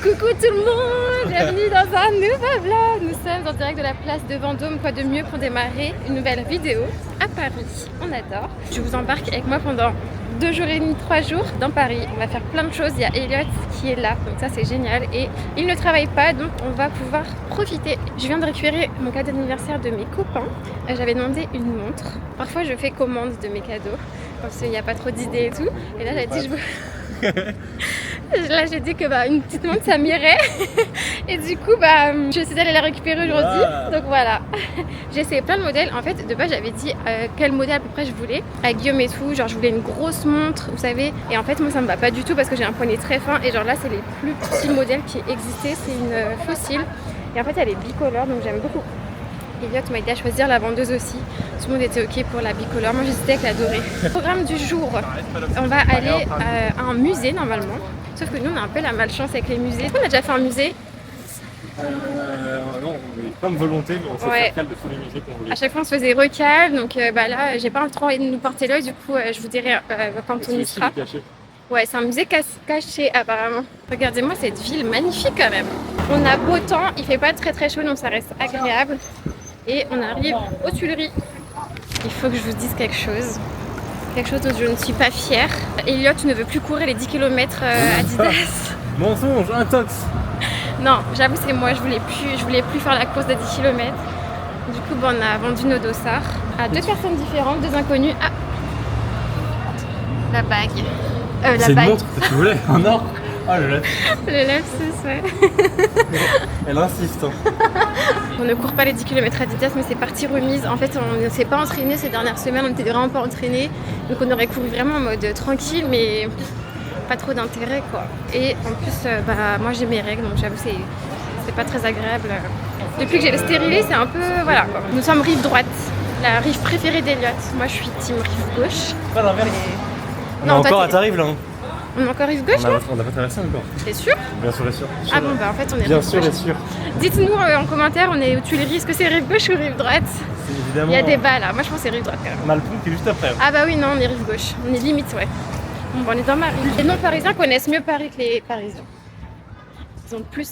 Coucou tout le monde, bienvenue dans un nouveau vlog. Nous sommes en direct de la place de Vendôme, quoi de mieux pour démarrer une nouvelle vidéo à Paris. On adore. Je vous embarque avec moi pendant 2 jours et demi, 3 jours dans Paris. On va faire plein de choses. Il y a Elliot qui est là, donc ça c'est génial. Et il ne travaille pas, donc on va pouvoir profiter. Je viens de récupérer mon cadeau d'anniversaire de mes copains. J'avais demandé une montre. Parfois je fais commande de mes cadeaux, parce qu'il n'y a pas trop d'idées et tout. Et là j'ai dit je veux... Là j'ai dit que une petite montre ça m'irait. Et du coup je suis allée la récupérer aujourd'hui. Donc voilà. J'ai essayé plein de modèles. En fait de base j'avais dit quel modèle à peu près je voulais avec Guillaume et tout. Genre je voulais une grosse montre, vous savez. Et en fait moi ça me va pas du tout parce que j'ai un poignet très fin. Et genre là c'est les plus petits modèles qui existaient. C'est une fossile. Et en fait elle est bicolore donc j'aime beaucoup. Elliot m'a aidé à choisir la vendeuse aussi. Tout le monde était ok pour la bicolore. Moi j'hésitais avec la dorée. Programme du jour. On va aller à un musée normalement. Sauf que nous on a un peu la malchance avec les musées. On a déjà fait un musée. Non, on est pas de volonté, mais on s'est fait recal de tous les musées qu'on voulait. À chaque fois on se faisait recal. Donc là j'ai pas trop envie de nous porter l'œil. Du coup je vous dirai quand on y sera. Ouais, c'est un musée caché apparemment. Regardez-moi cette ville magnifique quand même. On a beau temps, il fait pas très chaud donc ça reste agréable. Et on arrive aux Tuileries. Il faut que je vous dise quelque chose. Quelque chose dont je ne suis pas fière. Elliot ne veut plus courir les 10 km Adidas. Mensonge, intox. Non, j'avoue c'est moi, je voulais plus faire la course de 10 km. Du coup on a vendu nos dossards à 2 personnes différentes, 2 inconnus. Ah, la bague. C'est une montre que tu voulais en or. Ah le lapsus, ouais. Elle insiste. On ne court pas les 10 km Adidas, mais c'est partie remise. En fait, on ne s'est pas entraîné ces dernières semaines, on n'était vraiment pas entraîné. Donc on aurait couru vraiment en mode tranquille, mais pas trop d'intérêt quoi. Et en plus, moi j'ai mes règles, donc j'avoue c'est pas très agréable. Depuis que j'ai le stérilet, c'est un peu voilà quoi. Nous sommes rive droite, la rive préférée d'Elliot. Moi je suis team rive gauche. Pas l'inverse. Mais... On est encore à Tarif là. On est encore rive gauche là ? On n'a pas traversé encore. T'es sûr ? Bien sûr, sûr. Ah bon en fait on est bien rive sûr, gauche. Bien sûr. Dites-nous en commentaire, on est aux Tuileries, est-ce que c'est rive gauche ou rive droite ? Évidemment. Il y a débat là, moi je pense que c'est rive droite quand même. Malpou qui est juste après. Ah bah oui non, on est rive gauche, on est limite ouais. Bon, on est dans Paris. Les non-parisiens connaissent mieux Paris que les parisiens. Ils ont plus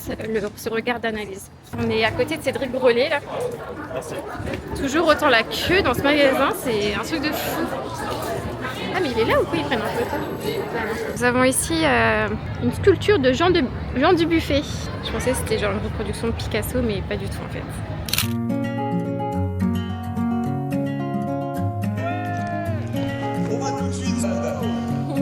ce regard d'analyse. On est à côté de Cédric Grolet là. Merci. Toujours autant la queue dans ce magasin, c'est un truc de fou. Ah mais il est là ou quoi, ils prennent un photo? Nous avons ici une sculpture de Jean Dubuffet. Je pensais que c'était genre une reproduction de Picasso mais pas du tout en fait. On va tout de suite.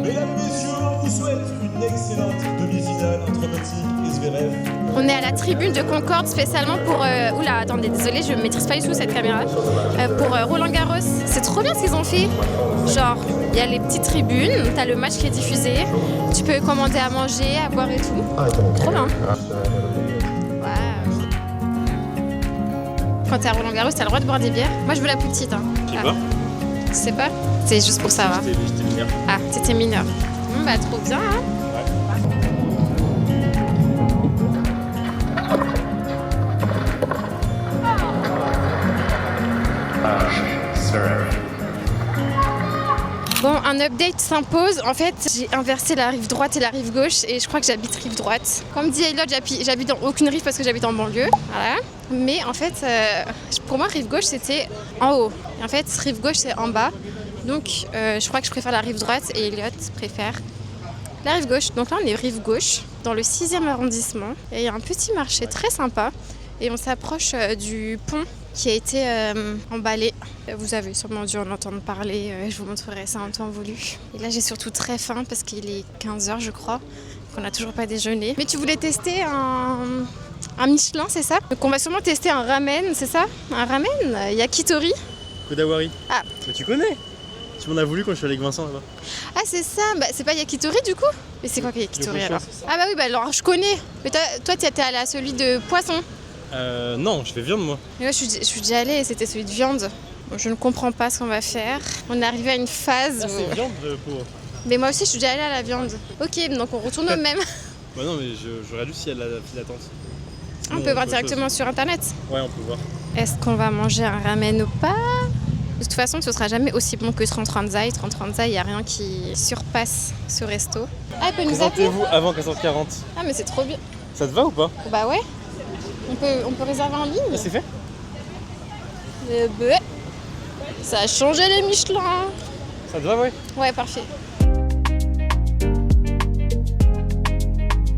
Mesdames, messieurs, on vous souhaite une excellente demi-finale entre Mathieu et Zverev. On est à la tribune de Concorde spécialement pour... Oula, attendez, désolée, je ne maîtrise pas du tout cette caméra. Pour Roland Garros. C'est trop bien ce qu'ils ont fait. Genre, il y a les petites tribunes, t'as le match qui est diffusé, tu peux commander à manger, à boire et tout. Trop bien. Wow. Quand t'es à Roland Garros, t'as le droit de boire des bières. Moi, je veux la plus petite. Hein. Je sais pas. Tu sais pas? C'est juste pour savoir. J'étais mineur. Ah, t'étais mineur. Trop bien, hein. Bon, un update s'impose. En fait, j'ai inversé la rive droite et la rive gauche et je crois que j'habite rive droite. Comme dit Elliot, j'habite dans aucune rive parce que j'habite en banlieue. Voilà. Mais en fait, pour moi, rive gauche, c'était en haut. Et en fait, rive gauche, c'est en bas. Donc, je crois que je préfère la rive droite et Elliot préfère la rive gauche. Donc là, on est rive gauche, dans le 6e arrondissement. Et il y a un petit marché très sympa. Et on s'approche du pont qui a été emballé. Vous avez sûrement dû en entendre parler, je vous montrerai ça en temps voulu. Et là j'ai surtout très faim parce qu'il est 15h je crois, qu'on n'a toujours pas déjeuné. Mais tu voulais tester un Michelin, c'est ça? Donc on va sûrement tester un ramen, c'est ça? Un ramen yakitori. Kodawari. Ah. Mais tu connais. Tu m'en as voulu quand je suis allé avec Vincent là-bas. Ah c'est ça, c'est pas yakitori du coup? Mais c'est quoi que yakitori alors? Ah bah oui, alors je connais. Mais toi tu étais allé à celui de poisson. Non, je fais viande moi. Mais moi je suis déjà allée et c'était celui de viande. Bon, je ne comprends pas ce qu'on va faire. On est arrivé à une phase où... c'est viande pour... Mais moi aussi je suis déjà allée à la viande. Ok, donc on retourne au même. Bah non mais j'aurais dû s'il y a la file d'attente. On peut voir directement sur internet. Ouais, on peut voir. Est-ce qu'on va manger un ramen ou pas? De toute façon, ce sera jamais aussi bon que 30 Zai. 30 Zai, il n'y a rien qui surpasse ce resto. Ah, elle peut nous appeler? Présentez-vous avant 14h40. Ah, mais c'est trop bien. Ça te va ou pas? Bah ouais. On peut réserver en ligne. C'est fait? Ça a changé les Michelin. Ça te va, ouais? Ouais, parfait.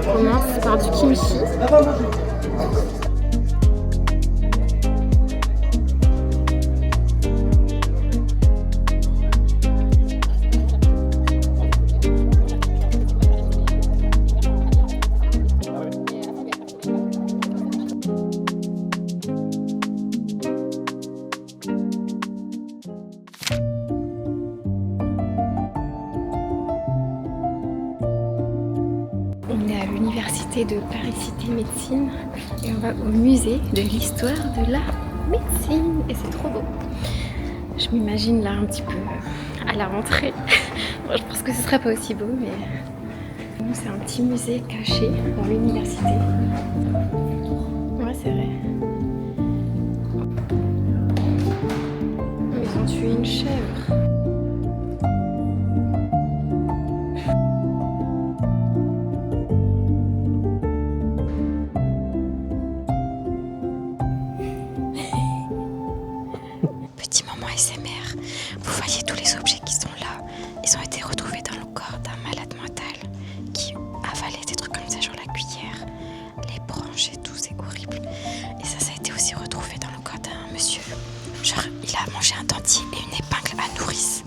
On commence par du kimchi. On est à l'université de Paris-Cité Médecine et on va au musée de l'histoire de la médecine et c'est trop beau. Je m'imagine là un petit peu à la rentrée. Bon, je pense que ce sera pas aussi beau mais c'est un petit musée caché dans l'université. Ouais, c'est vrai. Ils ont tué une chèvre. Petit moment SMR, vous voyez tous les objets qui sont là, ils ont été retrouvés dans le corps d'un malade mental qui avalait des trucs comme ça, genre la cuillère, les branches et tout, c'est horrible. Et ça a été aussi retrouvé dans le corps d'un monsieur, genre il a mangé un dentier et une épingle à nourrice.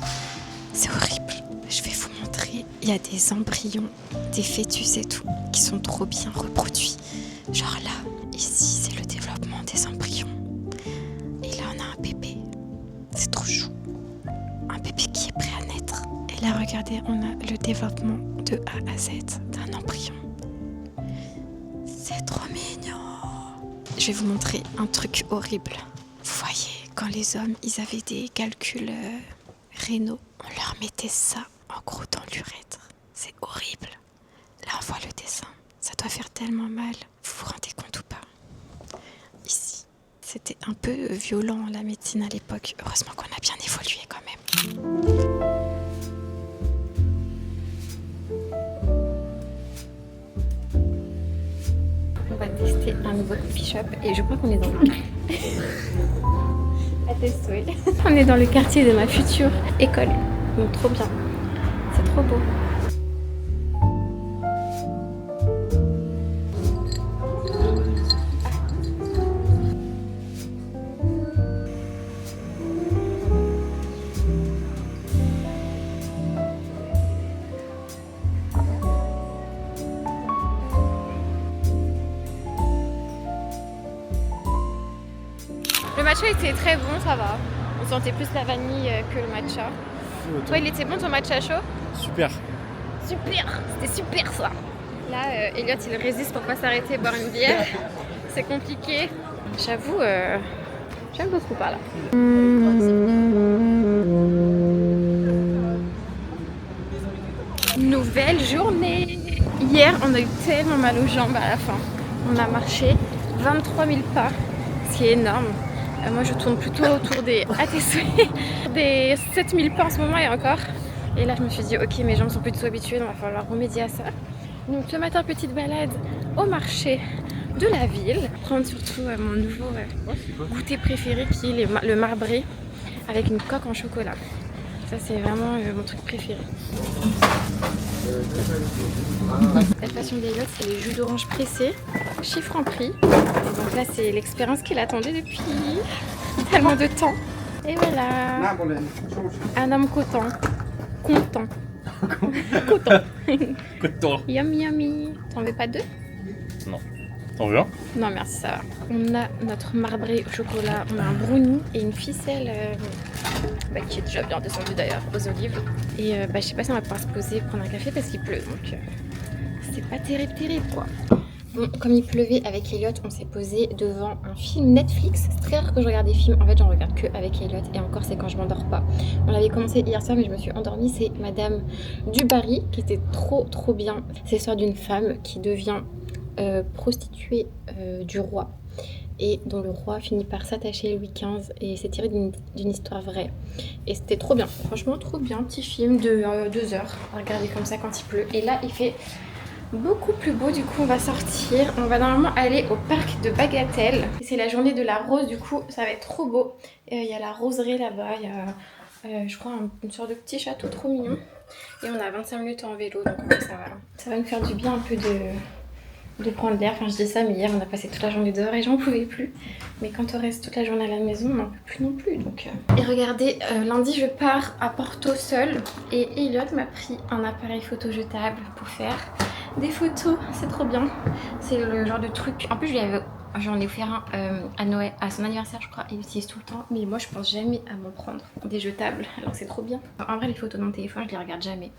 C'est horrible, je vais vous montrer, il y a des embryons, des fœtus et tout, qui sont trop bien reproduits. Genre là, ici c'est le développement des embryons. Et là on a un bébé. C'est trop chou. Un bébé qui est prêt à naître. Et là, regardez, on a le développement de A à Z d'un embryon. C'est trop mignon. Je vais vous montrer un truc horrible. Vous voyez, quand les hommes, ils avaient des calculs rénaux, on leur mettait ça, en gros, dans l'urètre. C'est horrible. Là, on voit le dessin. Ça doit faire tellement mal. Vous vous rendez compte ou pas? Ici. C'était un peu violent la médecine à l'époque. Heureusement qu'on a bien évolué quand même. On va tester un nouveau coffee shop et je crois qu'on est dans le à tester. On est dans le quartier de ma future école. Donc trop bien. C'est trop beau. Le matcha était très bon, ça va. On sentait plus la vanille que le matcha. Toi, il était bon ton matcha chaud? Super. Super, c'était super ça. Là, Elliot, il résiste pour pas s'arrêter boire une bière. C'est compliqué. J'avoue, j'aime beaucoup par là. Nouvelle journée. Hier, on a eu tellement mal aux jambes à la fin. On a marché 23 000 pas, ce qui est énorme. Moi, je tourne plutôt autour des des 7 000 pas en ce moment et encore. Et là, je me suis dit, ok, mes jambes sont plus du tout habituées, donc il va falloir remédier à ça. Donc, ce matin, petite balade au marché de la ville. Prendre surtout mon nouveau goûter préféré qui est le marbré avec une coque en chocolat. Ça, c'est vraiment mon truc préféré. La passion d'Elliot, c'est les jus d'orange pressés, chiffre en prix. Et donc là, c'est l'expérience qu'il attendait depuis tellement de temps. Et voilà, un homme content. Content. Coton. Yummy yummy. T'en veux pas deux? Non. T'en veux un? Non merci, ça va. On a notre marbré au chocolat, on a un brownie et une ficelle qui est déjà bien descendue d'ailleurs aux olives. Et je sais pas si on va pouvoir se poser prendre un café parce qu'il pleut, donc c'est pas terrible quoi. Bon, comme il pleuvait avec Elliot, on s'est posé devant un film Netflix. C'est très rare que je regarde des films, en fait j'en regarde que avec Elliot et encore c'est quand je m'endors pas. On l'avait commencé hier soir mais je me suis endormie, c'est Madame du Barry qui était trop bien. C'est l'histoire d'une femme qui devient prostituée du roi et dont le roi finit par s'attacher Louis XV et c'est tiré d'une histoire vraie. Et c'était trop bien, franchement trop bien, petit film de 2 heures à regarder comme ça quand il pleut. Et là il fait beaucoup plus beau. Du coup on va sortir, on va normalement aller au parc de Bagatelle. C'est la journée de la rose, du coup ça va être trop beau. Il y a la roseraie là-bas, il y a je crois une sorte de petit château trop mignon. Et on a 25 minutes en vélo, donc ça va nous faire du bien un peu de prendre l'air. Enfin je dis ça, mais hier on a passé toute la journée dehors et j'en pouvais plus. Mais quand on reste toute la journée à la maison, on n'en peut plus non plus. Donc, Et regardez, lundi je pars à Porto seule et Elliot m'a pris un appareil photo jetable pour faire des photos. C'est trop bien. C'est le genre de truc. En plus j'en ai offert un à Noël, à son anniversaire je crois. Il l'utilise tout le temps. Mais moi je pense jamais à m'en prendre des jetables. Alors c'est trop bien. En vrai les photos dans le téléphone je les regarde jamais.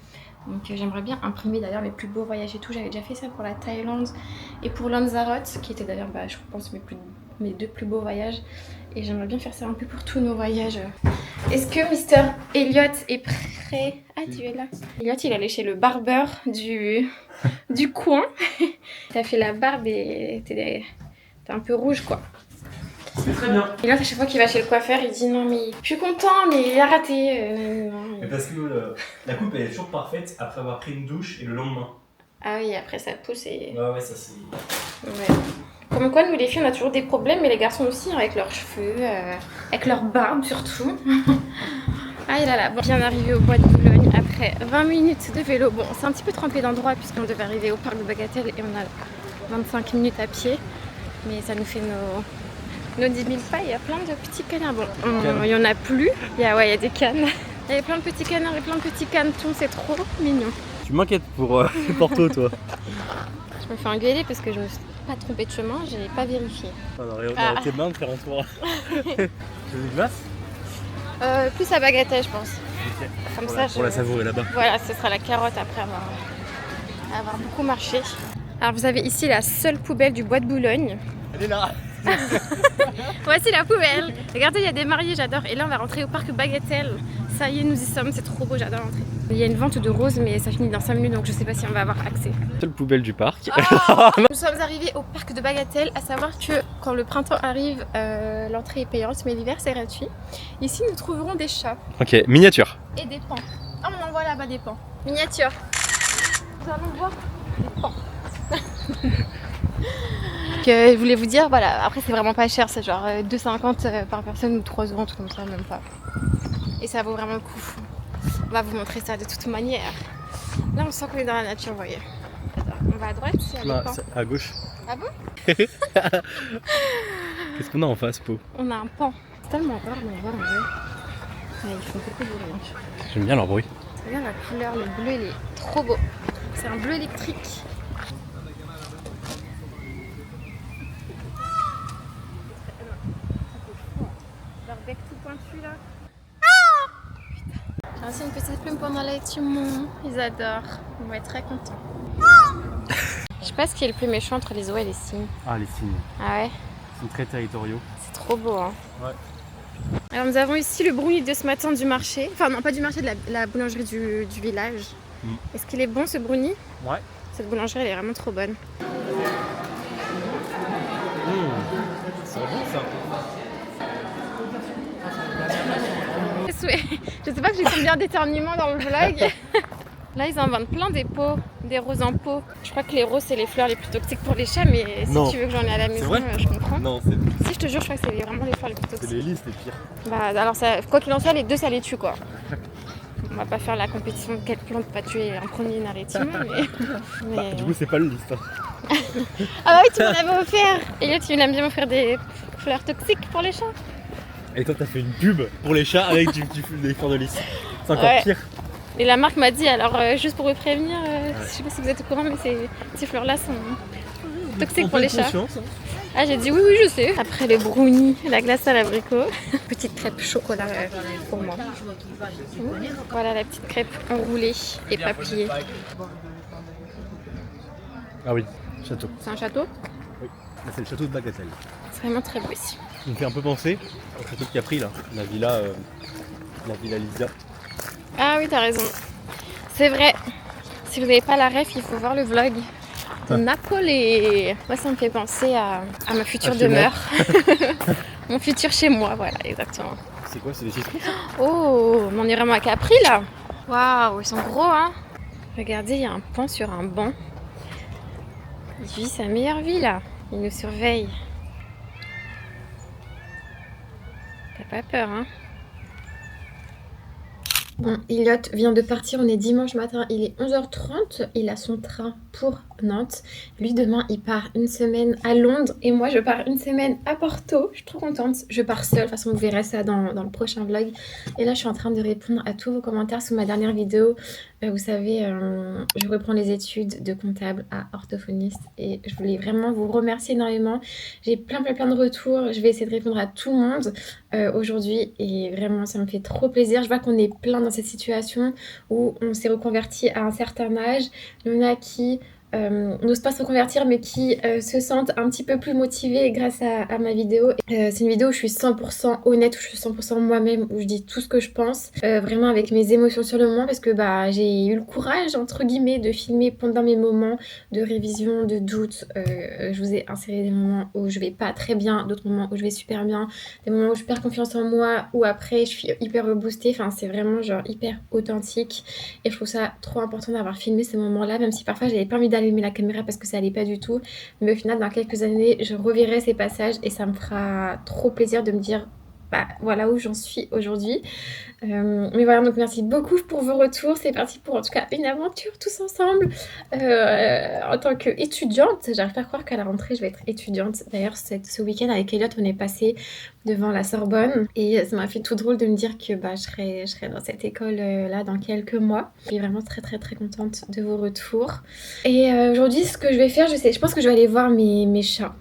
Donc j'aimerais bien imprimer d'ailleurs mes plus beaux voyages et tout. J'avais déjà fait ça pour la Thaïlande et pour Lanzarote, qui était d'ailleurs je pense mes deux plus beaux voyages. Et j'aimerais bien faire ça un peu pour tous nos voyages. Est-ce que Mr. Elliot est prêt? Ah tu es là. Elliot il est allé chez le barbeur du coin. T'as fait la barbe et t'es un peu rouge quoi. C'est très bien. Et là, à chaque fois qu'il va chez le coiffeur, il dit non mais je suis content mais il a raté. Mais parce que la coupe elle est toujours parfaite après avoir pris une douche et le lendemain. Ah oui, après ça pousse et... Ouais, ça c'est... Ouais. Comme quoi, nous les filles, on a toujours des problèmes, mais les garçons aussi, avec leurs cheveux, avec leur barbe surtout. Ah et là, bon, bien arrivé au bois de Boulogne après 20 minutes de vélo. Bon, c'est un petit peu trempé d'endroit puisqu'on devait arriver au parc de Bagatelle et on a 25 minutes à pied. Mais ça nous fait nos 10 000 pas. Il y a plein de petits canards. Bon, il n'y en a plus. Il y a des cannes. Il y a plein de petits canards et plein de petits canetons. C'est trop mignon. Tu m'inquiètes pour Porto toi. Je me fais engueuler parce que je me suis pas trompée de chemin, j'ai pas vérifié. On aurait été bien de faire un tour. Tu veux une glace? Plus à Bagatelle, je pense. Okay. Comme pour la savourer là-bas. Voilà, ce sera la carotte après avoir beaucoup marché. Alors vous avez ici la seule poubelle du bois de Boulogne. Elle est là. Voici la poubelle. Regardez, il y a des mariés, j'adore. Et là, on va rentrer au parc Bagatelle. Ça y est, nous y sommes, c'est trop beau, j'adore rentrer. Il y a une vente de roses, mais ça finit dans 5 minutes, donc je sais pas si on va avoir accès. Seule poubelle du parc. Oh nous sommes arrivés au parc de Bagatelle, à savoir que quand le printemps arrive, l'entrée est payante, mais l'hiver c'est gratuit. Ici, nous trouverons des chats. Ok, miniature. Et des pans. Ah, on en voit là-bas des pans. Miniature. Nous allons voir des pans. Que je voulais vous dire, voilà, après c'est vraiment pas cher, c'est genre 2,50 par personne ou 3 euros, comme ça, même pas. Et ça vaut vraiment le coup. On va vous montrer ça de toute manière. Là on sent qu'on est dans la nature, vous voyez. Attends, on va à droite, il y a des pans. À gauche. Ah bon? Qu'est-ce qu'on a en face, Po? On a un pan. C'est tellement rare de le voir en vrai. Ouais, ils font beaucoup de bruit. J'aime bien leur bruit. Regarde la couleur, le bleu il est trop beau. C'est un bleu électrique. Leur bec tout pointu là. J'ai aussi une petite plume pendant les timons. Ils adorent. Ils vont être très contents. Je sais pas ce qui est le plus méchant entre les oies et les cygnes. Ah, les cygnes. Ah ouais? Ils sont très territoriaux. C'est trop beau hein. Ouais. Alors nous avons ici le brownie de ce matin du marché. Enfin non, pas du marché, de la boulangerie du village. Est-ce qu'il est bon ce brownie? Ouais. Cette boulangerie elle est vraiment trop bonne. C'est bon ça. Je sais pas que j'ai combien d'éternuements dans le vlog. Là ils en vendent plein des pots, des roses en pot. Je crois que les roses c'est les fleurs les plus toxiques pour les chats, mais si tu veux que j'en ai à la maison, je comprends. Non, c'est... Si je te jure, je crois que c'est vraiment les fleurs les plus toxiques. C'est les listes les pires. Bah alors ça, quoi qu'il en soit, les deux ça les tue quoi. On va pas faire la compétition de quelle plante va tuer en premier une arrêtement, mais... Bah, du coup c'est pas le liste. Hein. Ah oui, tu m'en avais offert. Et là tu aimes bien m'offrir des fleurs toxiques pour les chats. Et toi t'as fait une pub pour les chats avec des fleurs de lys. C'est encore pire. Et la marque m'a dit, alors juste pour vous prévenir, je sais pas si vous êtes au courant, mais ces fleurs là sont toxiques pour les chats. Ah j'ai dit oui je sais. Après les brownies, la glace à l'abricot, petite crêpe chocolat pour moi. Voilà la petite crêpe enroulée et pas pliée. Ah oui, château. C'est un château? Oui, c'est le château de Bagatelle. C'est vraiment très beau ici. Ça me fait un peu penser au château de Capri là, la villa Lisa. Ah oui t'as raison. C'est vrai. Si vous n'avez pas la ref, il faut voir le vlog. Napoli. Moi ça me fait penser à ma future demeure. Mon futur chez moi, voilà exactement. C'est quoi, c'est des citrons ça? Oh, on est vraiment à Capri là. Waouh, ils sont gros hein. Regardez, il y a un pan sur un banc. Il vit sa meilleure vie là. Il nous surveille. T'as pas peur, hein? Bon, Elliot vient de partir, on est dimanche matin, il est 11h30, il a son train pour Nantes. Lui demain il part une semaine à Londres et moi je pars une semaine à Porto. Je suis trop contente, je pars seule, de toute façon vous verrez ça dans le prochain vlog. Et là je suis en train de répondre à tous vos commentaires sous ma dernière vidéo. Vous savez, je reprends les études de comptable à orthophoniste et je voulais vraiment vous remercier énormément. J'ai plein de retours, je vais essayer de répondre à tout le monde aujourd'hui et vraiment ça me fait trop plaisir. Je vois qu'on est plein dans cette situation où on s'est reconverti à un certain âge. Il y en a qui n'osent pas se reconvertir mais qui se sentent un petit peu plus motivés grâce à ma vidéo. C'est une vidéo où je suis 100% honnête, où je suis 100% moi-même, où je dis tout ce que je pense, vraiment avec mes émotions sur le moment parce que bah, j'ai eu le courage entre guillemets de filmer pendant mes moments de révision, de doute. Je vous ai inséré des moments où je vais pas très bien, d'autres moments où je vais super bien, des moments où je perds confiance en moi, où après je suis hyper reboostée, enfin c'est vraiment genre hyper authentique et je trouve ça trop important d'avoir filmé ces moments-là, même si parfois j'avais pas envie d'allumer la caméra parce que ça allait pas du tout, mais au final dans quelques années je reverrai ces passages et ça me fera trop plaisir de me dire bah voilà où j'en suis aujourd'hui. Mais voilà, donc merci beaucoup pour vos retours. C'est parti pour en tout cas une aventure tous ensemble en tant qu'étudiante. J'arrive pas à croire qu'à la rentrée je vais être étudiante. D'ailleurs ce week-end avec Elliot on est passé devant la Sorbonne et ça m'a fait tout drôle de me dire que bah, je serai dans cette école là dans quelques mois. Je suis vraiment très contente de vos retours. Et aujourd'hui ce que je vais faire, je pense que je vais aller voir mes chats.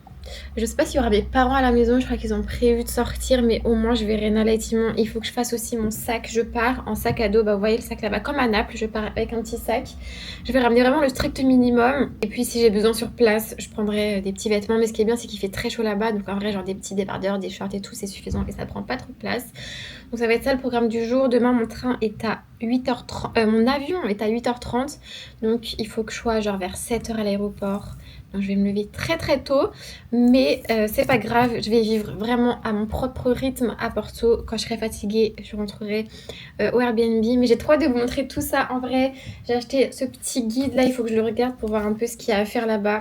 Je sais pas s'il y aura mes parents à la maison, je crois qu'ils ont prévu de sortir, mais au moins je verrai Nala et Timon. Il faut que je fasse aussi mon sac. Je pars en sac à dos, bah vous voyez le sac là-bas, comme à Naples, je pars avec un petit sac. Je vais ramener vraiment le strict minimum. Et puis si j'ai besoin sur place, je prendrai des petits vêtements. Mais ce qui est bien, c'est qu'il fait très chaud là-bas, donc en vrai genre des petits débardeurs, des shorts et tout, c'est suffisant et ça prend pas trop de place. Donc ça va être ça le programme du jour. Demain mon train est à 8h30, mon avion est à 8h30, donc il faut que je sois genre vers 7h à l'aéroport. Donc je vais me lever très tôt, mais c'est pas grave, je vais vivre vraiment à mon propre rythme à Porto. Quand je serai fatiguée, je rentrerai au Airbnb, mais j'ai trop hâte de vous montrer tout ça. En vrai, j'ai acheté ce petit guide là, il faut que je le regarde pour voir un peu ce qu'il y a à faire là-bas,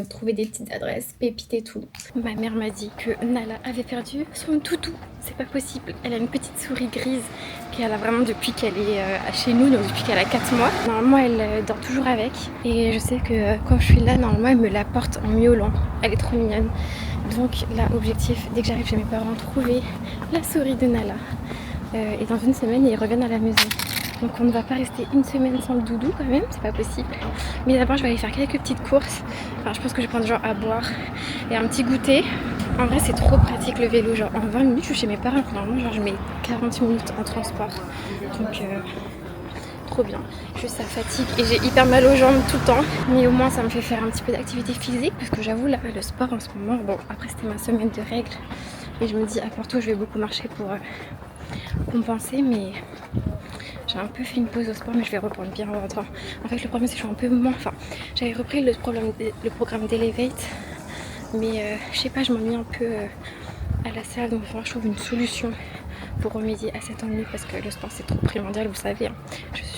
trouver des petites adresses, pépites et tout. Ma mère m'a dit que Nala avait perdu son toutou, c'est pas possible. Elle a une petite souris grise qu'elle a vraiment depuis qu'elle est chez nous, donc depuis qu'elle a 4 mois. Normalement elle dort toujours avec et je sais que quand je suis là, normalement elle me la porte en miaulant. Elle est trop mignonne. Donc là, objectif, dès que j'arrive chez mes parents, trouver la souris de Nala. Et dans une semaine, ils reviennent à la maison. Donc on ne va pas rester une semaine sans le doudou quand même, c'est pas possible. Mais d'abord je vais aller faire quelques petites courses. Enfin je pense que je vais prendre genre à boire et un petit goûter. En vrai c'est trop pratique le vélo, genre en 20 minutes je suis chez mes parents. Normalement genre je mets 40 minutes en transport. Donc trop bien. Juste ça fatigue et j'ai hyper mal aux jambes tout le temps. Mais au moins ça me fait faire un petit peu d'activité physique. Parce que j'avoue là le sport en ce moment, bon après c'était ma semaine de règles. Et je me dis à Porto je vais beaucoup marcher pour compenser, mais j'ai un peu fait une pause au sport, mais je vais reprendre bien en rentrant. En fait le problème c'est que je suis un peu moins, enfin j'avais repris le programme d'Elevate, mais je sais pas, je m'ennuie un peu à la salle, donc il va falloir que je trouve une solution pour remédier à cet ennui parce que le sport c'est trop primordial, vous savez, hein.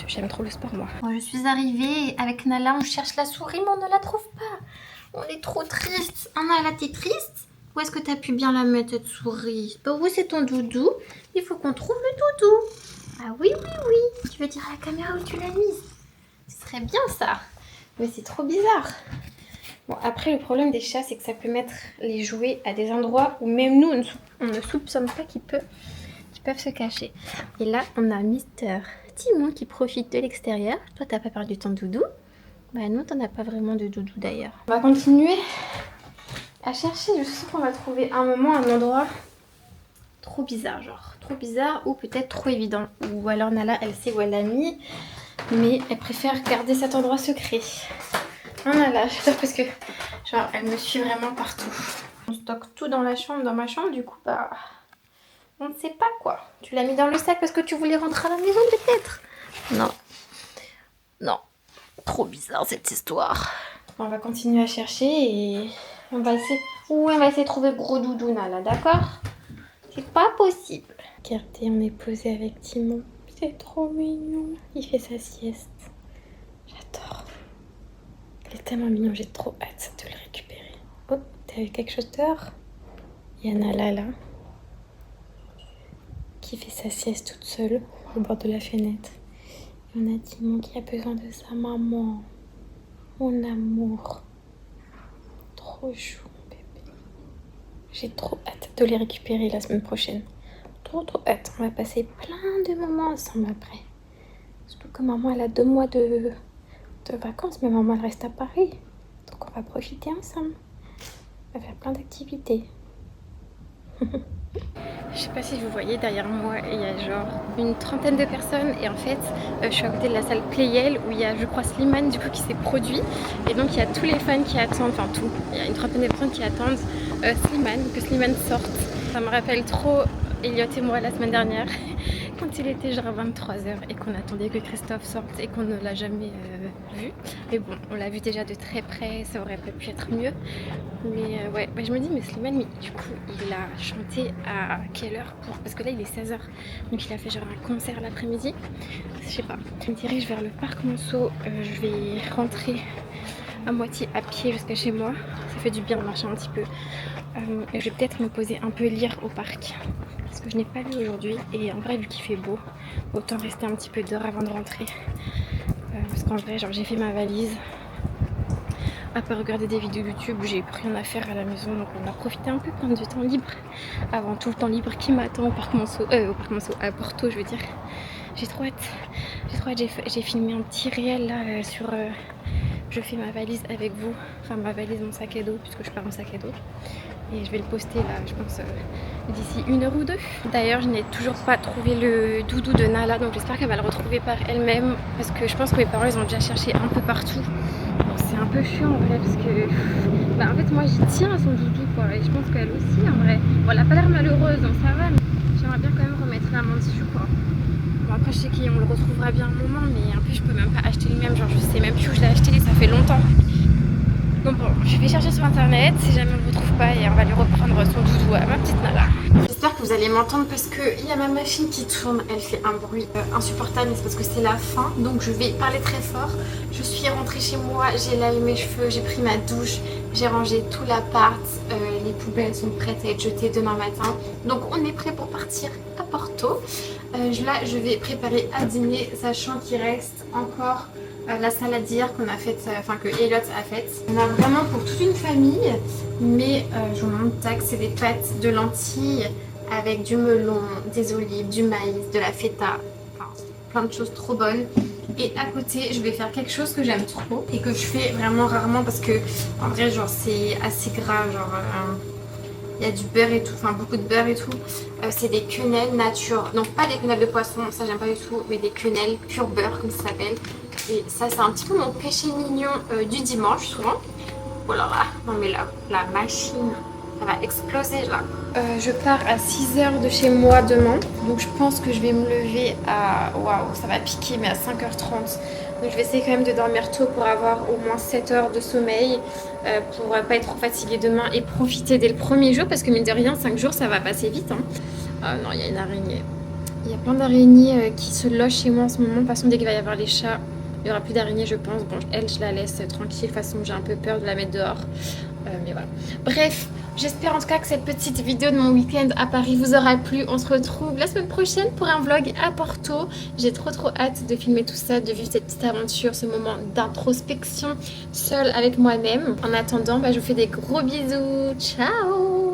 J'aime trop le sport moi. Bon, je suis arrivée avec Nala, on cherche la souris mais on ne la trouve pas. On est trop triste. Oh Nala, t'es triste? Où est-ce que t'as pu bien la mettre cette souris? Bah oui, c'est ton doudou. Il faut qu'on trouve le doudou. Ah oui. Tu veux dire à la caméra où tu l'as mise? Ce serait bien ça. Mais c'est trop bizarre. Bon, après le problème des chats, c'est que ça peut mettre les jouets à des endroits où même nous, on ne soupçonne pas qu'ils peuvent se cacher. Et là, on a Mister Timon qui profite de l'extérieur. Toi, t'as pas perdu ton doudou? Bah non, t'en as pas vraiment de doudou d'ailleurs. On va continuer à chercher. Je suis sûre qu'on va trouver un moment, un endroit trop bizarre, genre trop bizarre ou peut-être trop évident. Ou alors Nala, elle sait où elle l'a mis, mais elle préfère garder cet endroit secret. Oh Nala, j'adore parce que genre elle me suit vraiment partout. On stocke tout dans ma chambre, du coup bah on ne sait pas quoi. Tu l'as mis dans le sac parce que tu voulais rentrer à la maison peut-être? Non. Trop bizarre cette histoire. Bon, on va continuer à chercher et on va essayer de trouver le gros doudou Nala, d'accord? C'est pas possible. Regardez, on est posé avec Timon. C'est trop mignon. Il fait sa sieste. J'adore. Il est tellement mignon, j'ai trop hâte de le récupérer. Oh, t'as vu quelque chose dehors? Il y a Nala là, qui fait sa sieste toute seule au bord de la fenêtre. Et on a Timon qui a besoin de sa maman. Mon amour. Trop chou, bébé. J'ai trop hâte de les récupérer la semaine prochaine. Trop hâte. On va passer plein de moments ensemble après. Surtout que maman elle a 2 mois de vacances, mais maman elle reste à Paris. Donc on va profiter ensemble. On va faire plein d'activités. Je sais pas si vous voyez derrière moi, il y a genre une trentaine de personnes et en fait je suis à côté de la salle Playel où il y a je crois Slimane du coup qui s'est produit et donc il y a tous les fans qui attendent, enfin tout, il y a une trentaine de personnes qui attendent Slimane, que Slimane sorte. Ça me rappelle trop Elliot et moi la semaine dernière quand il était genre 23h et qu'on attendait que Christophe sorte et qu'on ne l'a jamais vu. Mais bon, on l'a vu déjà de très près, ça aurait pas pu être mieux. Mais ouais, je me dis, mais Slimane, du coup, il a chanté à quelle heure parce que là, il est 16h. Donc il a fait genre un concert l'après-midi. Je sais pas. Je me dirige vers le parc Monceau. Je vais rentrer à moitié à pied jusqu'à chez moi. Ça fait du bien de marcher un petit peu. Et je vais peut-être me poser un peu lire au parc. Parce que je n'ai pas lu aujourd'hui. Et en vrai, vu qu'il fait beau, autant rester un petit peu d'heure avant de rentrer. Parce qu'en vrai, genre j'ai fait ma valise. À part regarder des vidéos YouTube, j'ai plus rien à faire à la maison. Donc on a profité un peu, prendre du temps libre. Avant tout le temps libre qui m'attend au parc Monceau. À Porto, je veux dire. J'ai trop hâte. J'ai filmé un petit réel là sur... je fais ma valise avec vous. Enfin ma valise, mon sac à dos, puisque je pars en sac à dos. Et je vais le poster là, je pense, d'ici 1 heure ou 2. D'ailleurs, je n'ai toujours pas trouvé le doudou de Nala, donc j'espère qu'elle va le retrouver par elle-même. Parce que je pense que mes parents, ils ont déjà cherché un peu partout. Bon, c'est un peu chiant en vrai, parce que... Bah, en fait, moi, j'y tiens à son doudou, quoi. Et je pense qu'elle aussi, en vrai. Bon, elle a pas l'air malheureuse, donc ça va. Mais j'aimerais bien quand même remettre la main dessus, quoi. Bon, après, je sais qu'on le retrouvera bien un moment, mais en plus, je peux même pas acheter le même. Genre, je sais même plus où je l'ai acheté, ça fait longtemps. Donc bon, je vais chercher sur internet si jamais on ne le retrouve pas et on va lui reprendre son doudou à ma petite Nala. J'espère que vous allez m'entendre parce qu'il y a ma machine qui tourne, elle fait un bruit insupportable, mais c'est parce que c'est la fin, donc je vais parler très fort. Je suis rentrée chez moi, j'ai lavé mes cheveux, j'ai pris ma douche, j'ai rangé tout l'appart, les poubelles sont prêtes à être jetées demain matin. Donc on est prêt pour partir à Porto. Là je vais préparer à dîner, sachant qu'il reste encore... la salade d'hier qu'on a faite, enfin que Elliot a faite. On a vraiment pour toute une famille, mais je vous montre, tac, c'est des pâtes de lentilles avec du melon, des olives, du maïs, de la feta, enfin plein de choses trop bonnes. Et à côté, je vais faire quelque chose que j'aime trop et que je fais vraiment rarement parce que en vrai, genre c'est assez gras, genre il y a du beurre et tout, enfin beaucoup de beurre et tout. C'est des quenelles nature, donc pas des quenelles de poisson, ça j'aime pas du tout, mais des quenelles pur beurre comme ça s'appelle. Et ça c'est un petit peu mon péché mignon du dimanche souvent. Oh là là, non mais là, la machine, ça va exploser là. Je pars à 6h de chez moi demain, donc je pense que je vais me lever à... Waouh, ça va piquer mais à 5h30. Donc je vais essayer quand même de dormir tôt pour avoir au moins 7 heures de sommeil pour pas être trop fatiguée demain et profiter dès le premier jour parce que mine de rien 5 jours ça va passer vite hein. Non, il y a une araignée. Il y a plein d'araignées qui se logent chez moi en ce moment. De toute façon dès qu'il va y avoir les chats, il n'y aura plus d'araignées je pense. Bon elle je la laisse tranquille, de toute façon j'ai un peu peur de la mettre dehors. Mais voilà. Bref, j'espère en tout cas que cette petite vidéo de mon week-end à Paris vous aura plu. On se retrouve la semaine prochaine pour un vlog à Porto. J'ai trop hâte de filmer tout ça, de vivre cette petite aventure, ce moment d'introspection seule avec moi-même. En attendant, je vous fais des gros bisous. Ciao!